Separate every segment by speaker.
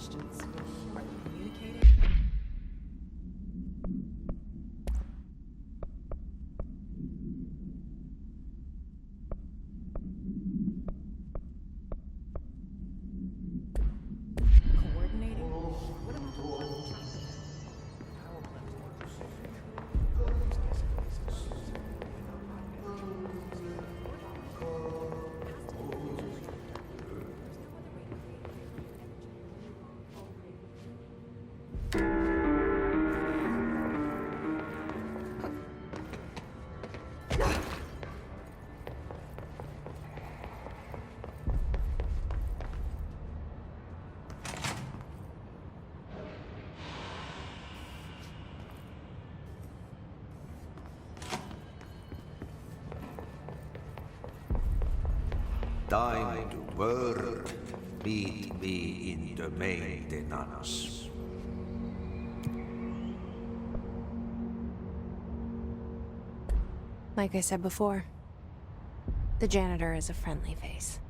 Speaker 1: questions. Are they communicating? Coordinating? What about the power plant workers?
Speaker 2: Time to work. Meet me in the maintenance.
Speaker 3: Like I said before, the janitor is a friendly face.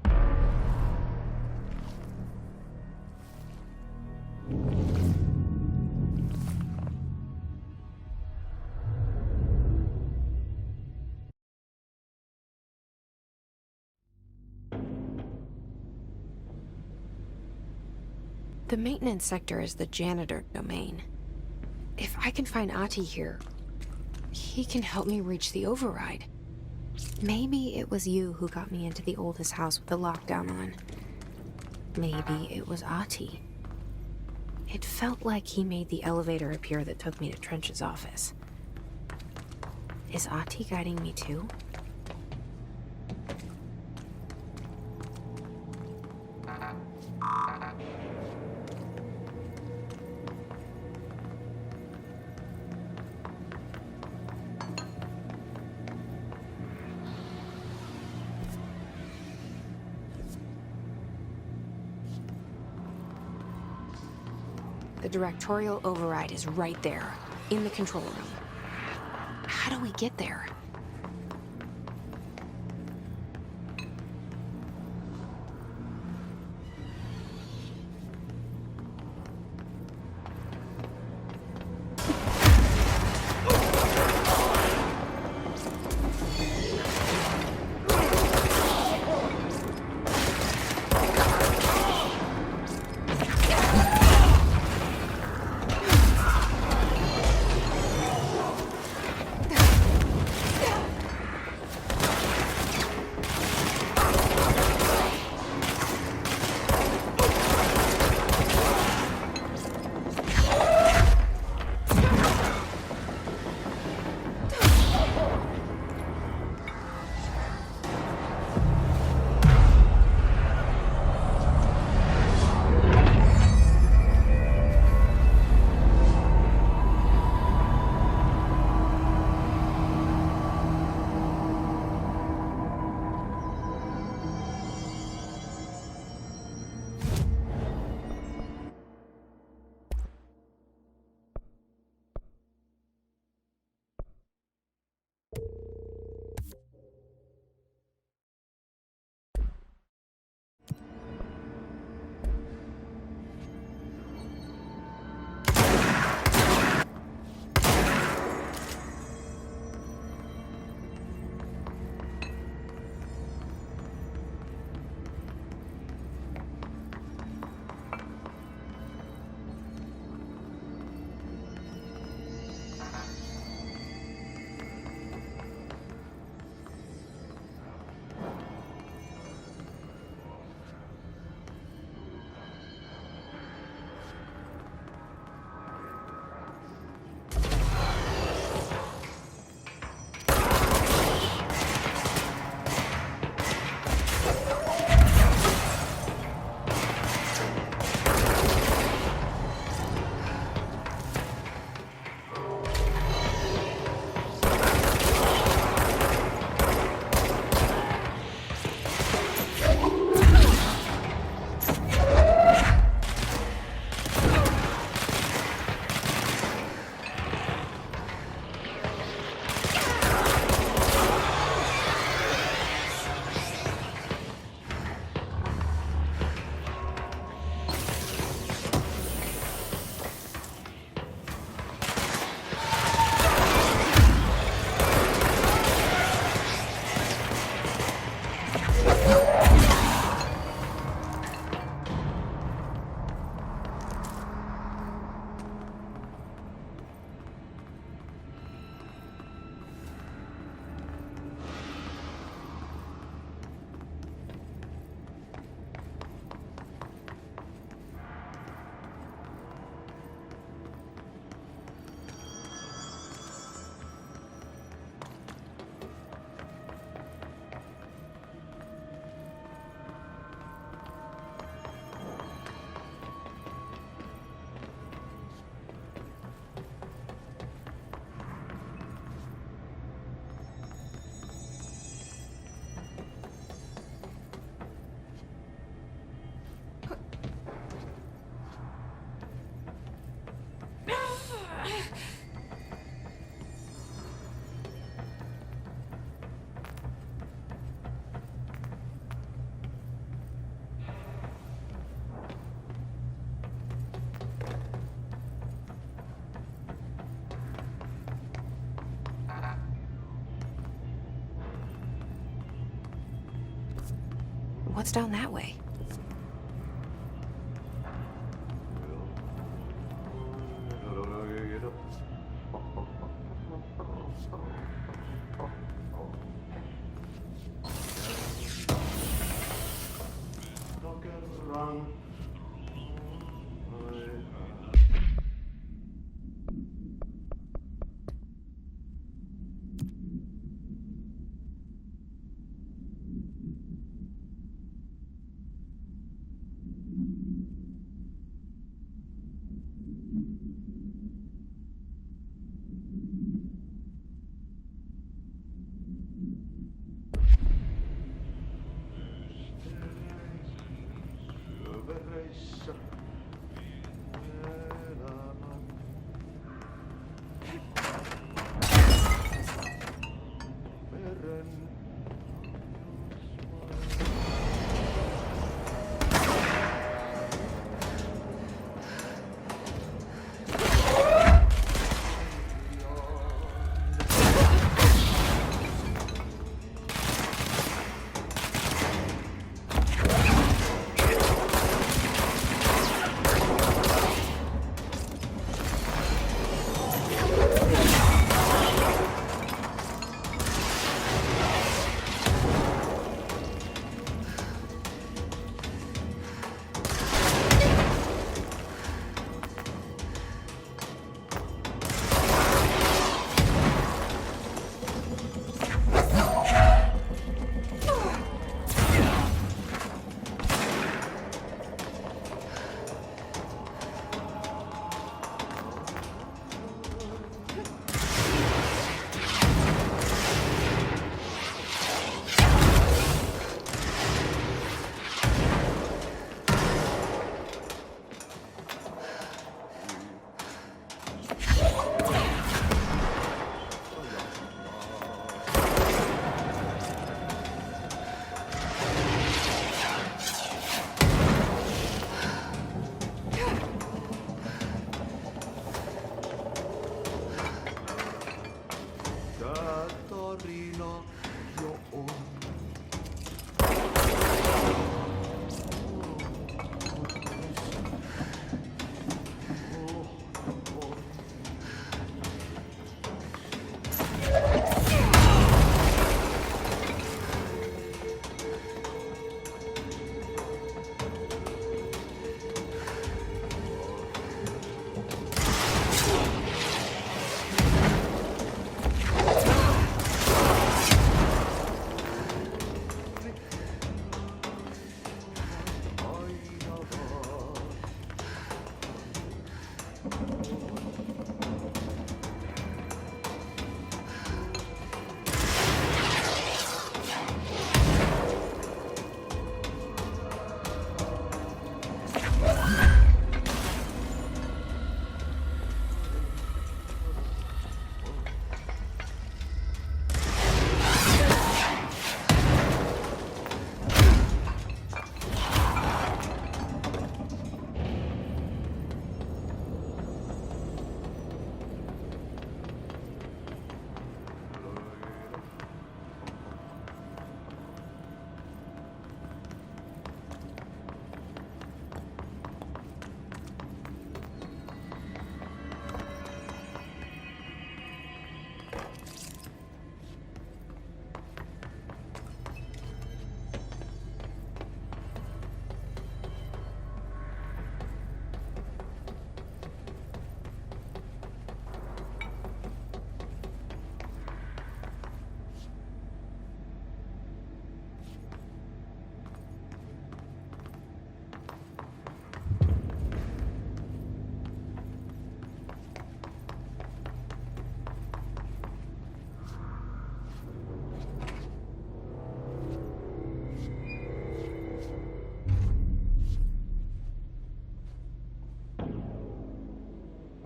Speaker 3: The maintenance sector is the janitor domain. If I can find Ahti here, he can help me reach the override. Maybe it was you who got me into the oldest house with the lockdown on. Maybe it was Ahti. It felt like he made the elevator appear that took me to Trench's office. Is Ahti guiding me too? The directorial override is right there, in the control room. How do we get there? What's down that way?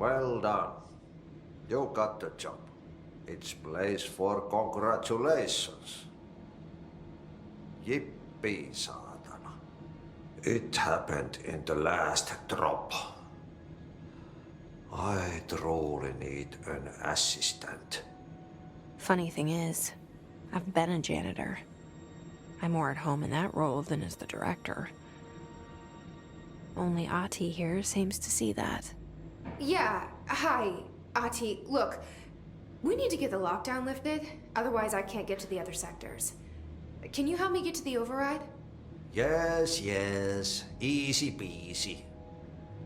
Speaker 2: Well done. You got the job. It's place for congratulations. Yippee, saatana. It happened in the last drop. I truly need an assistant.
Speaker 3: Funny thing is, I've been a janitor. I'm more at home in that role than as the director. Only Ati here seems to see that.
Speaker 4: Yeah, hi, Ati. Look, we need to get the lockdown lifted, otherwise I can't get to the other sectors. Can you help me get to the override?
Speaker 2: Yes, yes. Easy peasy.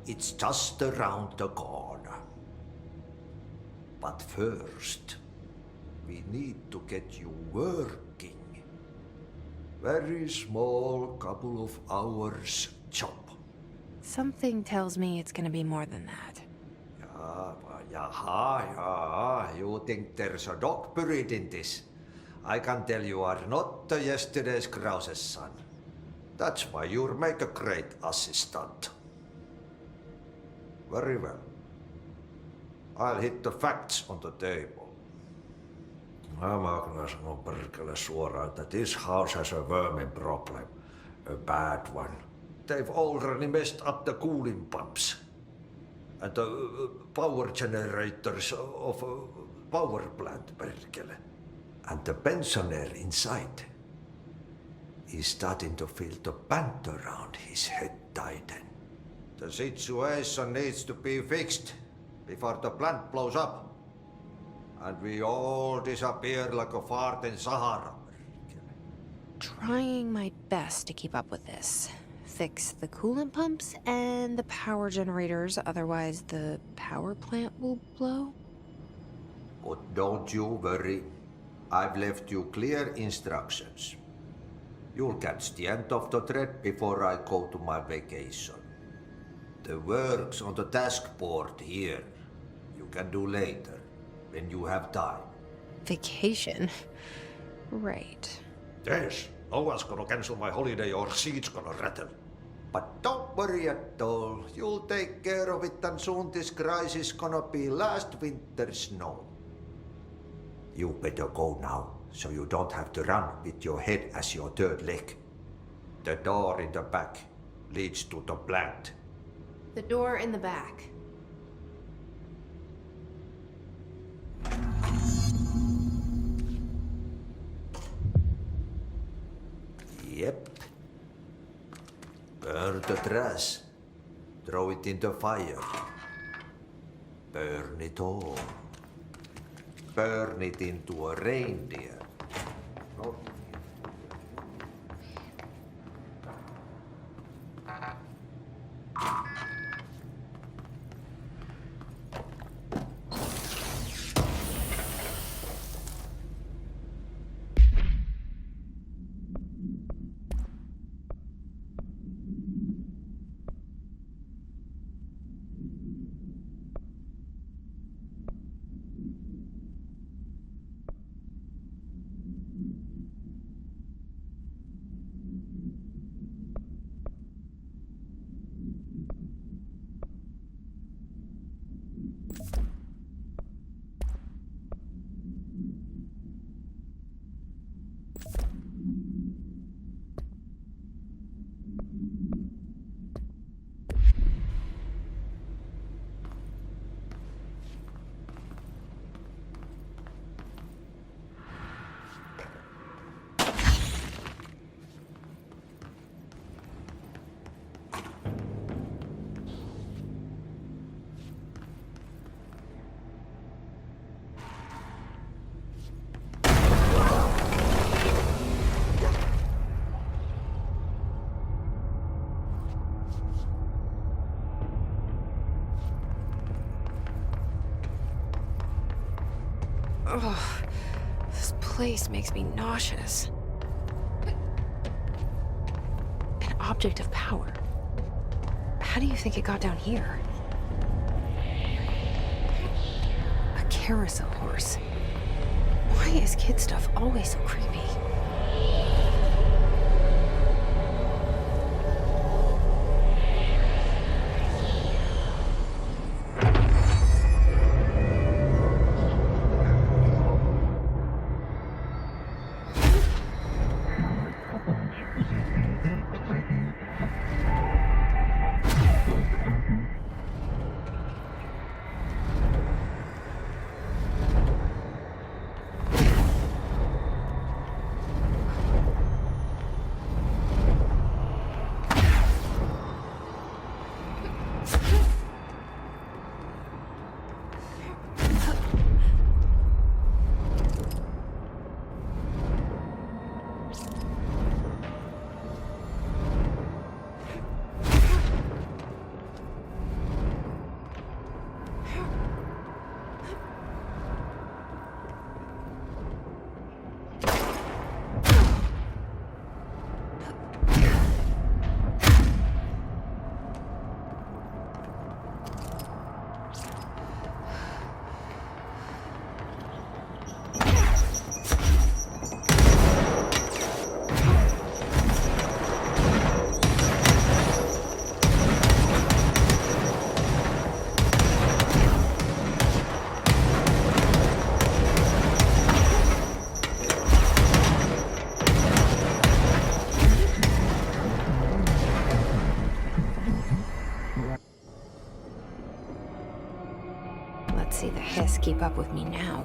Speaker 2: It's just around the corner. But first, we need to get you working. Very small, couple of hours job.
Speaker 3: Something tells me it's gonna be more than that.
Speaker 2: Yeah. You think there's a dog buried in this? I can tell you are not yesterday's Krause's son. That's why you'll make a great assistant. Very well. I'll hit the facts on the table. Mä kyllä sanon perkele suoraan, että this house has a vermin problem. A bad one. They've already messed up the cooling pumps. And the power generators of a power plant, perkele. And the pensioner inside is starting to feel the band around his head tighten. The situation needs to be fixed before the plant blows up. And we all disappear like a fart in Sahara.
Speaker 3: Trying my best to keep up with this. Fix the coolant pumps and the power generators, otherwise the power plant will blow.
Speaker 2: But don't you worry. I've left you clear instructions. You'll catch the end of the thread before I go to my vacation. The work's on the task board here. You can do later, when you have time.
Speaker 3: Vacation? Right.
Speaker 2: Yes, no one's gonna cancel my holiday or seat's gonna rattle. But don't worry at all. You'll take care of it and soon this crisis gonna be last winter's snow. You better go now, so you don't have to run with your head as your third leg. The door in the back leads to the plant.
Speaker 4: The door in the back.
Speaker 2: Yep. Burn the trash. Throw it in the fire. Burn it all. Burn it into a reindeer. Not
Speaker 3: Ugh, this place makes me nauseous. An object of power. How do you think it got down here? A carousel horse. Why is kid stuff always so creepy? keep up with me now.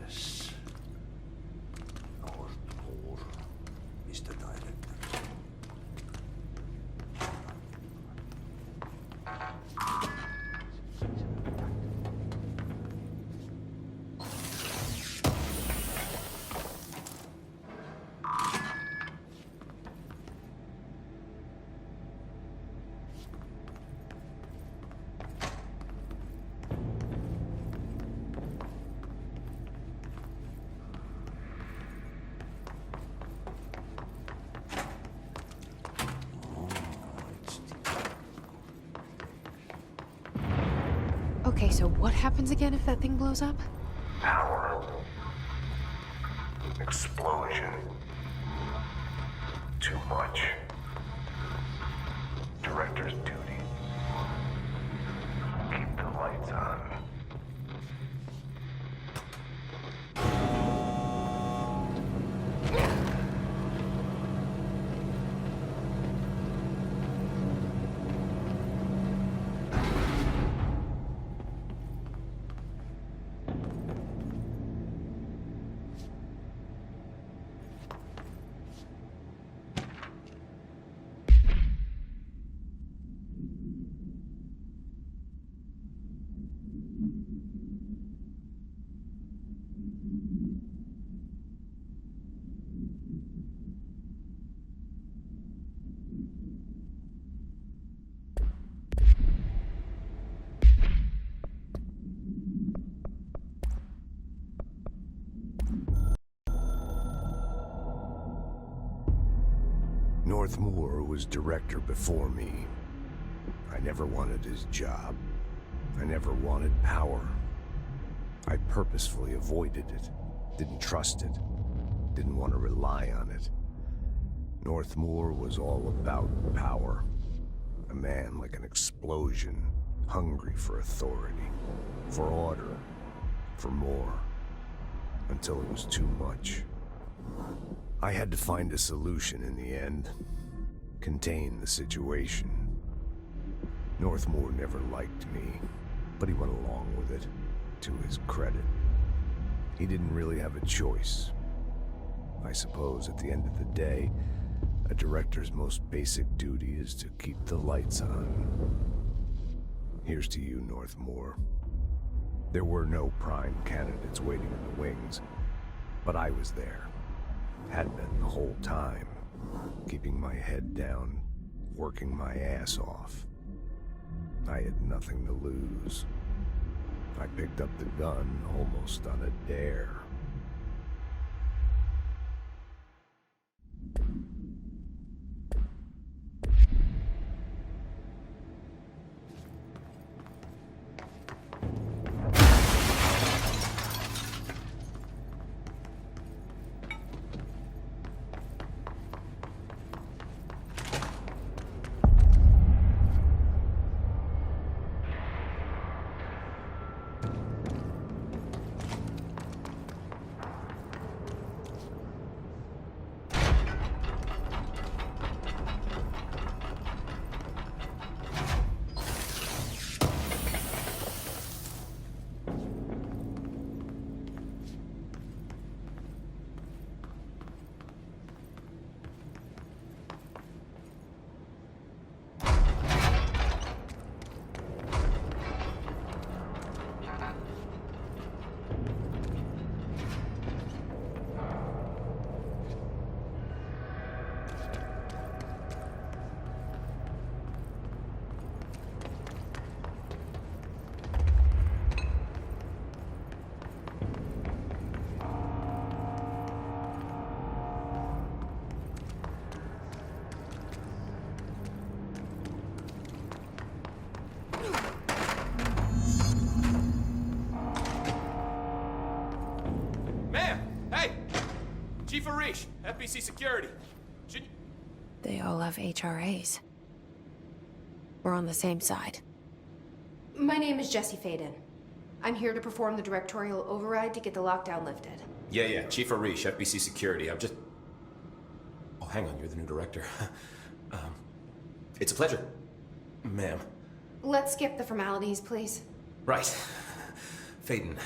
Speaker 2: Yes. Northmoor. Mistä taidetta?
Speaker 3: Okay, so what happens again if that thing blows up?
Speaker 5: Power. Explosion. Too much. Director's duty. Keep the lights on.
Speaker 6: Northmoor was director before me. I never wanted his job. I never wanted power. I purposefully avoided it, didn't trust it, didn't want to rely on it. Northmoor was all about power. A man like an explosion, hungry for authority, for order, for more, until it was too much. I had to find a solution in the end, contain the situation. Northmoor never liked me, but he went along with it, to his credit. He didn't really have a choice. I suppose at the end of the day, a director's most basic duty is to keep the lights on. Here's to you, Northmoor. There were no prime candidates waiting in the wings, but I was there. Had been the whole time, keeping my head down, working my ass off. I had nothing to lose. I picked up the gun almost on a dare.
Speaker 7: Chief Arish, FBC Security. Shouldn't you...
Speaker 3: They all have HRAs. We're on the same side.
Speaker 4: My name is Jesse Faden. I'm here to perform the directorial override to get the lockdown lifted.
Speaker 7: Yeah, Chief Arish, FBC Security. I'm just... Oh, hang on, you're the new director. It's a pleasure, ma'am.
Speaker 4: Let's skip the formalities, please.
Speaker 7: Right. Faden,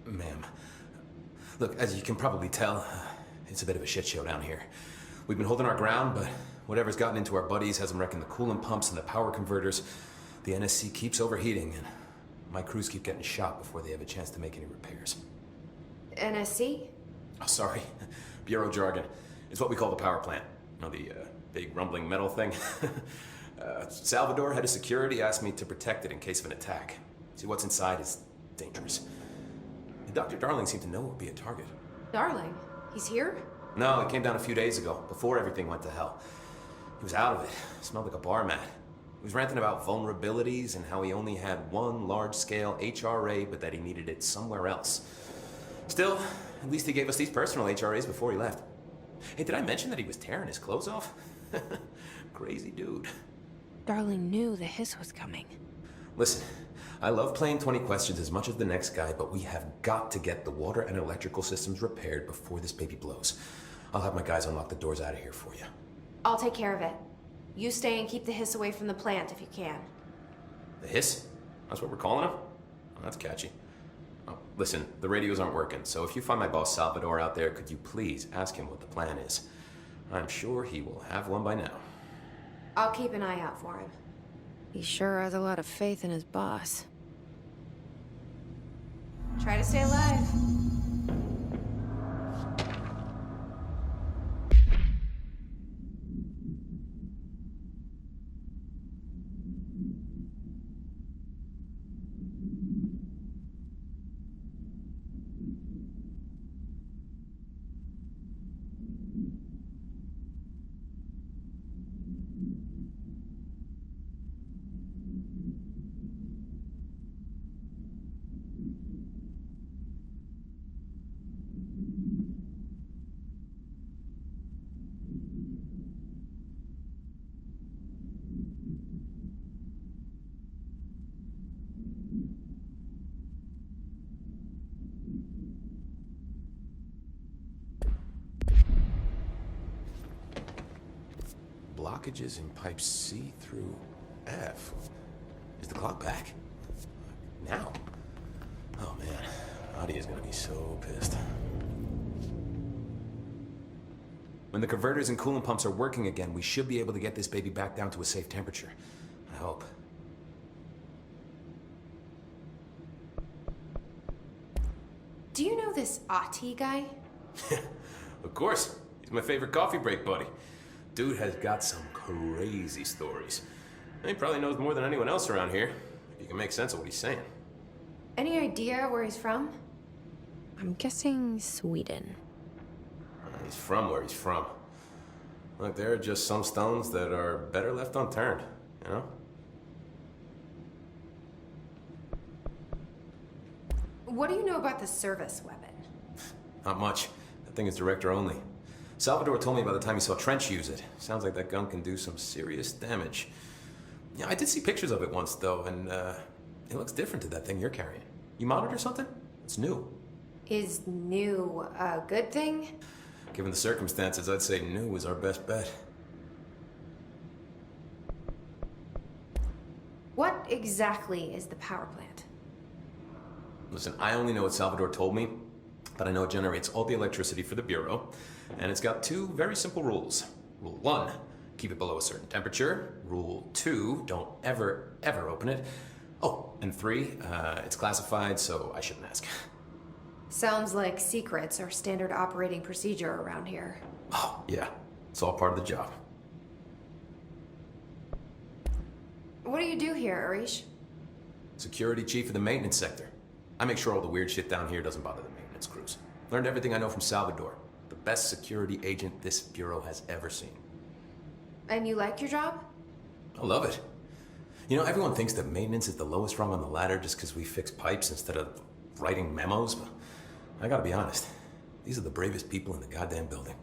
Speaker 7: ma'am. Look, as you can probably tell, it's a bit of a shit show down here. We've been holding our ground, but whatever's gotten into our buddies has them wrecking the coolant pumps and the power converters. The NSC keeps overheating, and my crews keep getting shot before they have a chance to make any repairs.
Speaker 4: NSC?
Speaker 7: Oh, sorry. Bureau jargon. It's what we call the power plant. You know, the big rumbling metal thing? Salvador, head of security, asked me to protect it in case of an attack. See, what's inside is dangerous. And Dr. Darling seemed to know it would be a target.
Speaker 4: Darling? He's here?
Speaker 7: No, he came down a few days ago, before everything went to hell. He was out of it. Smelled like a bar mat. He was ranting about vulnerabilities and how he only had one large-scale HRA, but that he needed it somewhere else. Still, at least he gave us these personal HRAs before he left. Hey, did I mention that he was tearing his clothes off? Crazy dude.
Speaker 3: Darling knew the hiss was coming.
Speaker 7: Listen, I love playing 20 questions as much as the next guy, but we have got to get the water and electrical systems repaired before this baby blows. I'll have my guys unlock the doors out of here for you.
Speaker 4: I'll take care of it. You stay and keep the hiss away from the plant if you can.
Speaker 7: The hiss? That's what we're calling him? Oh, that's catchy. Oh, listen, the radios aren't working, so if you find my boss Salvador out there, could you please ask him what the plan is? I'm sure he will have one by now.
Speaker 4: I'll keep an eye out for him.
Speaker 3: He sure has a lot of faith in his boss.
Speaker 4: Try to stay alive.
Speaker 7: Blockages in pipes C through F. Is the clock back? Now? Oh man, Adi is gonna be so pissed. When the converters and coolant pumps are working again, we should be able to get this baby back down to a safe temperature. I hope.
Speaker 4: this Ati guy?
Speaker 7: Of course. He's my favorite coffee break buddy. Dude has got some crazy stories. And he probably knows more than anyone else around here, if you can make sense of what he's saying.
Speaker 4: Any idea where he's from?
Speaker 3: I'm guessing Sweden.
Speaker 7: He's from where he's from. Look, there are just some stones that are better left unturned, you know?
Speaker 4: What do you know about the service weapon?
Speaker 7: Not much. That thing is director only. Salvador told me by the time he saw Trench use it. Sounds like that gun can do some serious damage. Yeah, I did see pictures of it once, though, and it looks different to that thing you're carrying. You modded or something? It's new.
Speaker 4: Is new a good thing?
Speaker 7: Given the circumstances, I'd say new is our best bet.
Speaker 4: What exactly is the power plant?
Speaker 7: Listen, I only know what Salvador told me, but I know it generates all the electricity for the Bureau, and it's got two very simple rules. Rule 1, keep it below a certain temperature. Rule 2, don't ever, ever open it. Oh, and 3, it's classified, so I shouldn't ask.
Speaker 4: Sounds like secrets are standard operating procedure around here.
Speaker 7: Oh, yeah. It's all part of the job.
Speaker 4: What do you do here, Arish?
Speaker 7: Security chief of the maintenance sector. I make sure all the weird shit down here doesn't bother the maintenance crews. Learned everything I know from Salvador. The best security agent this bureau has ever seen.
Speaker 4: And you like your job?
Speaker 7: I love it. You know, everyone thinks that maintenance is the lowest rung on the ladder just because we fix pipes instead of writing memos, but I gotta be honest. These are the bravest people in the goddamn building.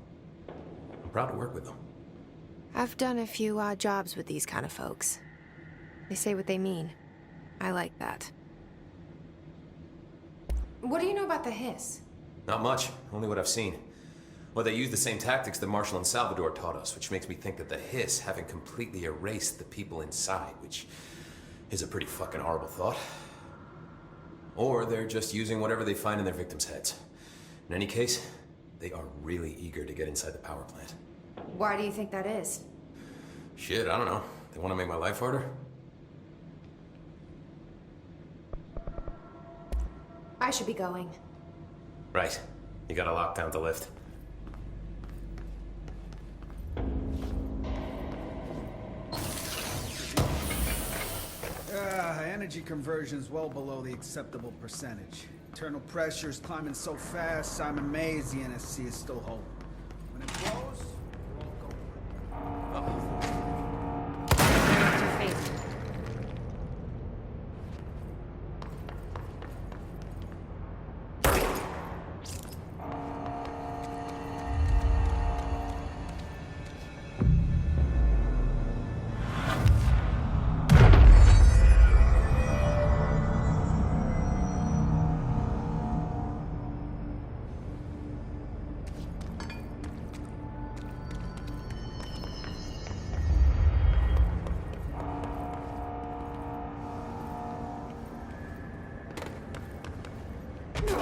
Speaker 7: I'm proud to work with them.
Speaker 3: I've done a few odd jobs with these kind of folks. They say what they mean. I like that.
Speaker 4: What do you know about the hiss?
Speaker 7: Not much, only what I've seen. Well, they use the same tactics that Marshall and Salvador taught us, which makes me think that the hiss haven't completely erased the people inside, which is a pretty fucking horrible thought. Or they're just using whatever they find in their victims' heads. In any case, they are really eager to get inside the power plant.
Speaker 4: Why do you think that is?
Speaker 7: Shit, I don't know. They want to make my life harder?
Speaker 4: I should be going.
Speaker 7: Right. You gotta lock down the lift.
Speaker 8: Energy conversion's well below the acceptable percentage. Internal pressure's climbing so fast, I'm amazed the NSC is still holding. When it blows, we'll all go.
Speaker 3: Jesse Faden.
Speaker 4: No.